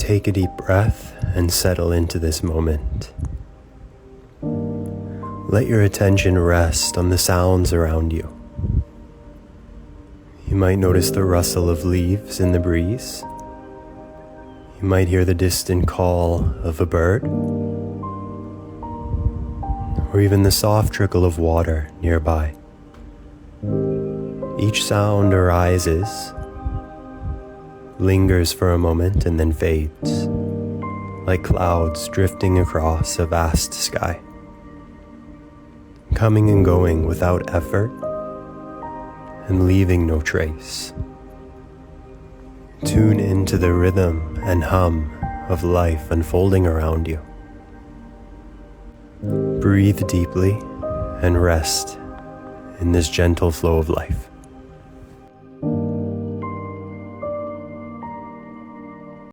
Take a deep breath and settle into this moment. Let your attention rest on the sounds around you. You might notice the rustle of leaves in the breeze. You might hear the distant call of a bird, or even the soft trickle of water nearby. Each sound arises, lingers for a moment, and then fades, like clouds drifting across a vast sky, coming and going without effort and leaving no trace. Tune into the rhythm and hum of life unfolding around you. Breathe deeply and rest in this gentle flow of life.